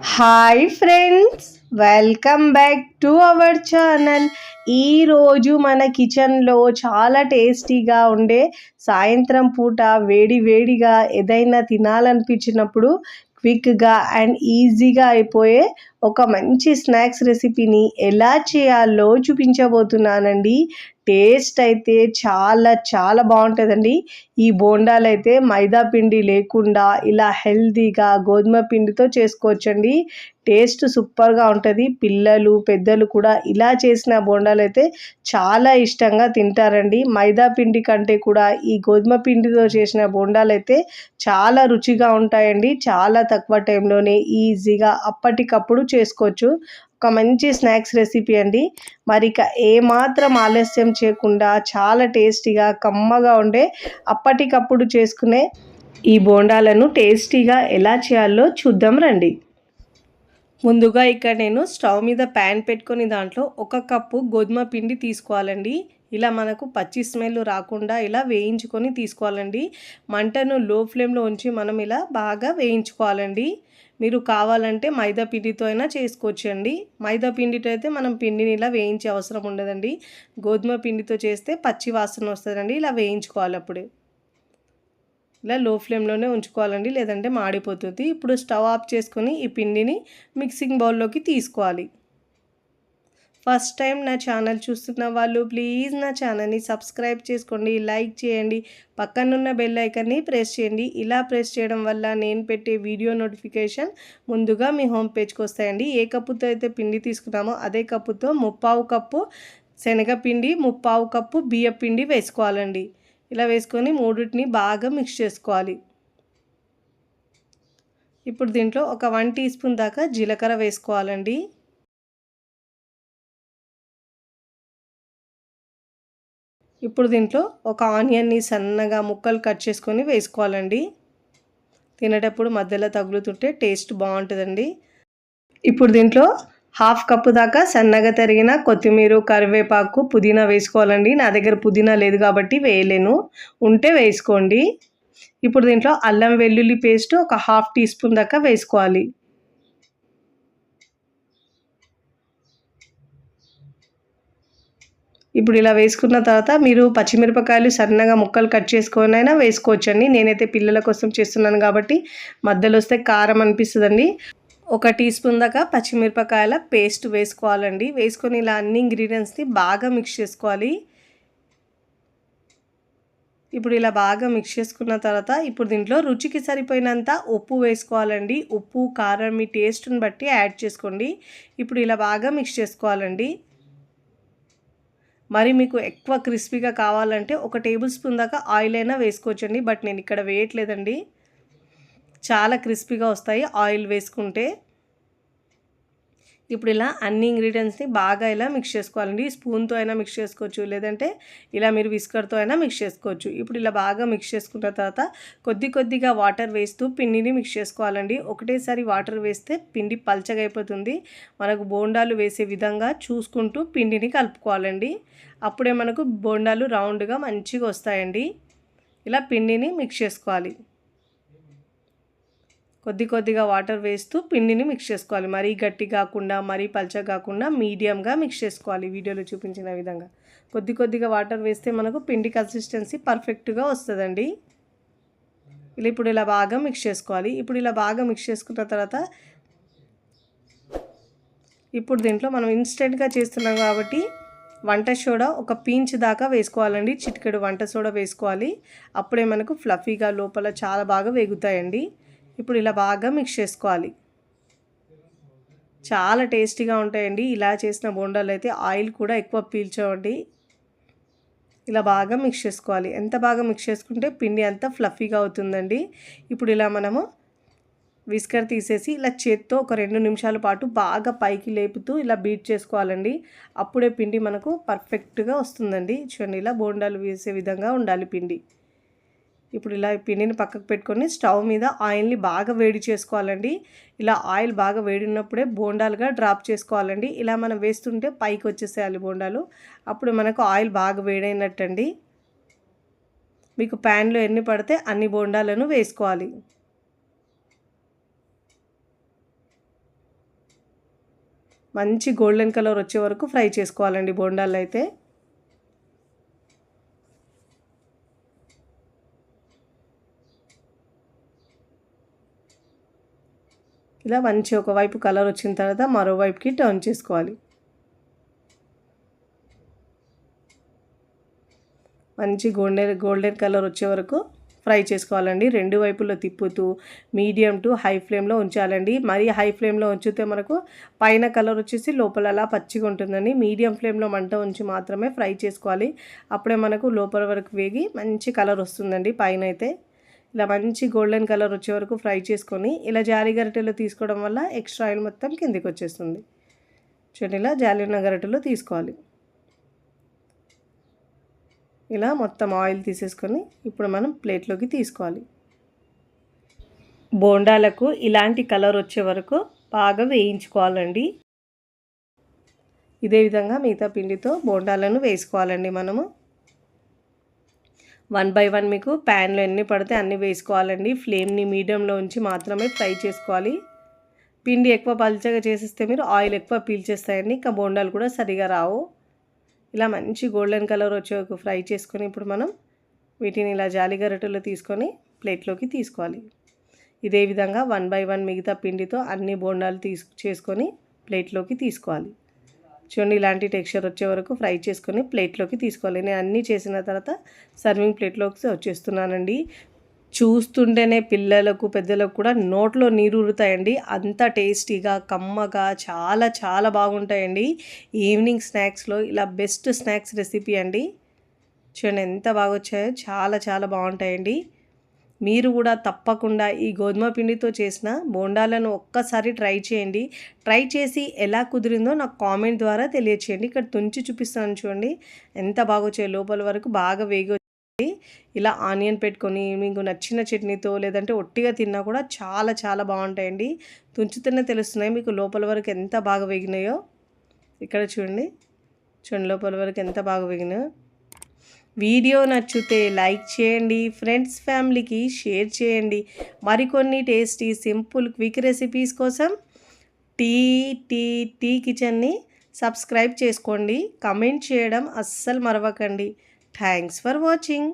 Hi friends, welcome back to our channel. ఈరోజు మన కిచెన్లో చాలా టేస్టీగా ఉండే సాయంత్రం పూట వేడి వేడిగా ఏదైనా తినాలనిపించినప్పుడు క్విక్గా అండ్ ఈజీగా అయిపోయే ఒక మంచి స్నాక్స్ రెసిపీని ఎలా చేయాలో చూపించబోతున్నానండి. టేస్ట్ అయితే చాలా చాలా బాగుంటుందండి. ఈ బోండాలు అయితే మైదా పిండి లేకుండా ఇలా హెల్తీగా గోధుమ పిండితో చేసుకోవచ్చండి. టేస్ట్ సూపర్గా ఉంటుంది. పిల్లలు పెద్దలు కూడా ఇలా చేసిన బోండాలు అయితే చాలా ఇష్టంగా తింటారండి. మైదా పిండి కంటే కూడా ఈ గోధుమ పిండితో చేసిన బోండాలు అయితే చాలా రుచిగా ఉంటాయండి. చాలా తక్కువ టైంలోనే ఈజీగా అప్పటికప్పుడు చేసుకోవచ్చు. ఒక మంచి స్నాక్స్ రెసిపీ అండి. మరి ఇక ఏమాత్రం ఆలస్యం చేయకుండా చాలా టేస్టీగా కమ్మగా ఉండే అప్పటికప్పుడు చేసుకునే ఈ బోండాలను టేస్టీగా ఎలా చేయాలో చూద్దాం రండి. ముందుగా ఇక్కడ నేను స్టవ్ మీద ప్యాన్ పెట్టుకొని దాంట్లో 1 కప్పు గోధుమ పిండి తీసుకోవాలండి. ఇలా మనకు పచ్చి స్మెల్ రాకుండా ఇలా వేయించుకొని తీసుకోవాలండి. మంటను లో ఫ్లేమ్లో ఉంచి మనం ఇలా బాగా వేయించుకోవాలండి. మీరు కావాలంటే మైదా పిండితో అయినా చేసుకోవచ్చండి. మైదా పిండితో అయితే మనం పిండిని ఇలా వేయించే అవసరం ఉండదండి. గోధుమ పిండితో చేస్తే పచ్చి వాసన వస్తుందండి. ఇలా వేయించుకోవాలి. అప్పుడే ఇలా లో ఫ్లేమ్లోనే ఉంచుకోవాలండి, లేదంటే మాడిపోతుంది. ఇప్పుడు స్టవ్ ఆఫ్ చేసుకొని ఈ పిండిని మిక్సింగ్ బౌల్లోకి తీసుకోవాలి. ఫస్ట్ టైం నా ఛానల్ చూస్తున్న వాళ్ళు ప్లీజ్ నా ఛానల్ని సబ్స్క్రైబ్ చేసుకోండి, లైక్ చేయండి, పక్కనున్న బెల్ ఐకాన్ని ప్రెస్ చేయండి. ఇలా ప్రెస్ చేయడం వల్ల నేను పెట్టే వీడియో నోటిఫికేషన్ ముందుగా మీ హోమ్ పేజ్కి వస్తాయండి. ఏ కప్పుతో అయితే పిండి తీసుకున్నామో అదే కప్పుతో 3/4 కప్పు శనగపిండి, 3/4 కప్పు బియ్యం పిండి వేసుకోవాలండి. ఇలా వేసుకొని మూడింటిని బాగా మిక్స్ చేసుకోవాలి. ఇప్పుడు దీంట్లో ఒక 1 టీ స్పూన్ దాకా జీలకర్ర వేసుకోవాలండి. ఇప్పుడు దీంట్లో ఒక ఆనియన్ని సన్నగా ముక్కలు కట్ చేసుకొని వేసుకోవాలండి. తినేటప్పుడు మధ్యలో తగులుతుంటే టేస్ట్ బాగుంటుందండి. ఇప్పుడు దీంట్లో 1/2 కప్పు దాకా సన్నగా తరిగిన కొత్తిమీర, కరివేపాకు, పుదీనా వేసుకోవాలండి. నా దగ్గర పుదీనా లేదు కాబట్టి వేయలేను, ఉంటే వేసుకోండి. ఇప్పుడు దీంట్లో అల్లం వెల్లుల్లి పేస్ట్ ఒక 1/2 టీ స్పూన్ దాకా వేసుకోవాలి. ఇప్పుడు ఇలా వేసుకున్న తర్వాత మీరు పచ్చిమిరపకాయలు సన్నగా ముక్కలు కట్ చేసుకొని అయినా వేసుకోవచ్చండి. నేనైతే పిల్లల కోసం చేస్తున్నాను కాబట్టి మధ్యలో వస్తే కారం అనిపిస్తుందండి. 1 టీ స్పూన్ దాకా పచ్చిమిరపకాయల పేస్ట్ వేసుకోవాలండి. వేసుకొని ఇలా అన్ని ఇంగ్రీడియంట్స్ని బాగా మిక్స్ చేసుకోవాలి. ఇప్పుడు ఇలా బాగా మిక్స్ చేసుకున్న తర్వాత ఇప్పుడు దీంట్లో రుచికి సరిపోయినంత ఉప్పు వేసుకోవాలండి. ఉప్పు, కారం మీ టేస్ట్ని బట్టి యాడ్ చేసుకోండి. ఇప్పుడు ఇలా బాగా మిక్స్ చేసుకోవాలండి. మరి మీకు ఎక్కువ క్రిస్పీగా కావాలంటే 1 టేబుల్ స్పూన్ దాకా ఆయిల్ అయినా వేసుకోవచ్చండి. బట్ నేను ఇక్కడ వేయట్లేదండి. చాలా క్రిస్పీగా వస్తాయి ఆయిల్ వేసుకుంటే. ఇప్పుడు ఇలా అన్ని ఇంగ్రీడియంట్స్ని బాగా ఇలా మిక్స్ చేసుకోవాలండి. స్పూన్తో అయినా మిక్స్ చేసుకోవచ్చు, లేదంటే ఇలా మీరు విస్కర్తో అయినా మిక్స్ చేసుకోవచ్చు. ఇప్పుడు ఇలా బాగా మిక్స్ చేసుకున్న తర్వాత కొద్దిగా వాటర్ వేస్తూ పిండిని మిక్స్ చేసుకోవాలండి. ఒకటేసారి వాటర్ వేస్తే పిండి పల్చగా అయిపోతుంది. మనకు బోండాలు వేసే విధంగా చూసుకుంటూ పిండిని కలుపుకోవాలండి. అప్పుడే మనకు బోండాలు రౌండ్గా మంచిగా వస్తాయండి. ఇలా పిండిని మిక్స్ చేసుకోవాలి. కొద్దిగా వాటర్ వేస్తూ పిండిని మిక్స్ చేసుకోవాలి. మరీ గట్టి కాకుండా మరీ పల్చగా కాకుండా మీడియంగా మిక్స్ చేసుకోవాలి. వీడియోలో చూపించిన విధంగా కొద్దిగా వాటర్ వేస్తే మనకు పిండి కన్సిస్టెన్సీ పర్ఫెక్ట్గా వస్తుందండి. ఇప్పుడు ఇలా బాగా మిక్స్ చేసుకోవాలి. ఇప్పుడు ఇలా బాగా మిక్స్ చేసుకున్న తర్వాత ఇప్పుడు దీంట్లో మనం ఇన్స్టెంట్గా చేస్తున్నాం కాబట్టి వంట సోడా ఒక పించ్ దాకా వేసుకోవాలండి. చిటికెడు వంట సోడా వేసుకోవాలి. అప్పుడే మనకు ఫ్లఫీగా లోపల చాలా బాగా వేగుతాయండి. ఇప్పుడు ఇలా బాగా మిక్స్ చేసుకోవాలి. చాలా టేస్టీగా ఉంటాయండి ఇలా చేసిన బోండాలు అయితే. ఆయిల్ కూడా ఎక్కువ పీల్చవండి. ఇలా బాగా మిక్స్ చేసుకోవాలి. ఎంత బాగా మిక్స్ చేసుకుంటే పిండి అంతా ఫ్లఫీగా అవుతుందండి. ఇప్పుడు ఇలా మనము విస్కర్ తీసేసి ఇలా చేత్తో ఒక 2 నిమిషాల పాటు బాగా పైకి లేపుతూ ఇలా బీట్ చేసుకోవాలండి. అప్పుడే పిండి మనకు పర్ఫెక్ట్గా వస్తుందండి. చూడండి, ఇలా బోండాలు వేసే విధంగా ఉండాలి పిండి. ఇప్పుడు ఇలా పిండిని పక్కకు పెట్టుకొని స్టవ్ మీద ఆయిల్ని బాగా వేడి చేసుకోవాలండి. ఇలా ఆయిల్ బాగా వేడినప్పుడే బోండాలుగా డ్రాప్ చేసుకోవాలండి. ఇలా మనం వేస్తుంటే పైకి వచ్చేసేయాలి బోండాలు. అప్పుడు మనకు ఆయిల్ బాగా వేడైనట్టండి. మీకు ప్యాన్లో ఎన్ని పడితే అన్ని బోండాలను వేసుకోవాలి. మంచి గోల్డెన్ కలర్ వచ్చే వరకు ఫ్రై చేసుకోవాలండి బోండాలు అయితే. ఇలా మంచి ఒకవైపు కలర్ వచ్చిన తర్వాత మరోవైపుకి టర్న్ చేసుకోవాలి. మంచి గోల్డెన్ కలర్ వచ్చే వరకు ఫ్రై చేసుకోవాలండి. రెండు వైపుల్లో తిప్పుతూ మీడియం టు హై ఫ్లేమ్లో ఉంచాలండి. మరీ హై ఫ్లేమ్లో ఉంచితే మనకు పైన కలర్ వచ్చేసి లోపల అలా పచ్చిగా ఉంటుందండి. మీడియం ఫ్లేమ్లో మంట ఉంచి మాత్రమే ఫ్రై చేసుకోవాలి. అప్పుడే మనకు లోపల వరకు వేగి మంచి కలర్ వస్తుందండి. పైన అయితే ఇలా మంచి గోల్డెన్ కలర్ వచ్చే వరకు ఫ్రై చేసుకొని ఇలా జాలి గరిటెలో తీసుకోవడం వల్ల ఎక్స్ట్రా ఆయిల్ మొత్తం కిందికి వచ్చేస్తుంది. చూడండి, ఇలా జాలి ఉన్న గరిటెలో తీసుకోవాలి. ఇలా మొత్తం ఆయిల్ తీసేసుకొని ఇప్పుడు మనం ప్లేట్లోకి తీసుకోవాలి. బోండాలకు ఇలాంటి కలర్ వచ్చే వరకు బాగా వేయించుకోవాలండి. ఇదే విధంగా మిగతా పిండితో బోండాలను వేసుకోవాలండి. మనము 1 by 1 మీకు ప్యాన్లో ఎన్ని పడితే అన్ని వేసుకోవాలండి. ఫ్లేమ్ని మీడియంలో ఉంచి మాత్రమే ఫ్రై చేసుకోవాలి. పిండి ఎక్కువ పల్చగా చేసేస్తే మీరు ఆయిల్ ఎక్కువ పీల్చేస్తాయండి. ఇంకా బోండాలు కూడా సరిగా రావు. ఇలా మంచి గోల్డెన్ కలర్ వచ్చే వరకు ఫ్రై చేసుకొని ఇప్పుడు మనం వీటిని ఇలా జాలి గరిటెలో తీసుకొని ప్లేట్లోకి తీసుకోవాలి. ఇదే విధంగా 1 by 1 మిగతా పిండితో అన్ని బోండాలు చేసుకొని ప్లేట్లోకి తీసుకోవాలి. చూడండి, ఇలాంటి టెక్స్చర్ వచ్చే వరకు ఫ్రై చేసుకొని ప్లేట్లోకి తీసుకోవాలి. నేను అన్నీ చేసిన తర్వాత సర్వింగ్ ప్లేట్లోకి వచ్చేస్తున్నానండి. చూస్తుంటేనే పిల్లలకు పెద్దలకు కూడా నోట్లో నీరు ఊరుతాయండి. అంత టేస్టీగా కమ్మగా చాలా చాలా బాగుంటాయండి. ఈవినింగ్ స్నాక్స్లో ఇలా బెస్ట్ స్నాక్స్ రెసిపీ అండి. చూడండి ఎంత బాగా వచ్చాయో, చాలా చాలా బాగుంటాయండి. మీరు కూడా తప్పకుండా ఈ గోధుమ పిండితో చేసిన బోండాలను ఒక్కసారి ట్రై చేయండి. ట్రై చేసి ఎలా కుదిరిందో నాకు కామెంట్ ద్వారా తెలియచేయండి. ఇక్కడ తుంచి చూపిస్తాను చూడండి ఎంత బాగా వచ్చాయో. లోపల వరకు బాగా వేగి ఇలా ఆనియన్ పెట్టుకొని మీకు నచ్చిన చట్నీతో లేదంటే ఒట్టిగా తిన్నా కూడా చాలా చాలా బాగుంటాయండి. తుంచుతూనే తెలుస్తున్నాయి మీకు లోపల వరకు ఎంత బాగా వేగినాయో. ఇక్కడ చూడండి లోపల వరకు ఎంత బాగా వేగినాయో. వీడియో నచ్చితే లైక్ చేయండి, ఫ్రెండ్స్ ఫ్యామిలీకి షేర్ చేయండి. మరికొన్ని టేస్టీ సింపుల్ క్విక్ రెసిపీస్ కోసం టీ కిచెన్ని సబ్స్క్రైబ్ చేసుకోండి. కమెంట్ చేయడం అస్సలు మరవకండి. Thanks for watching.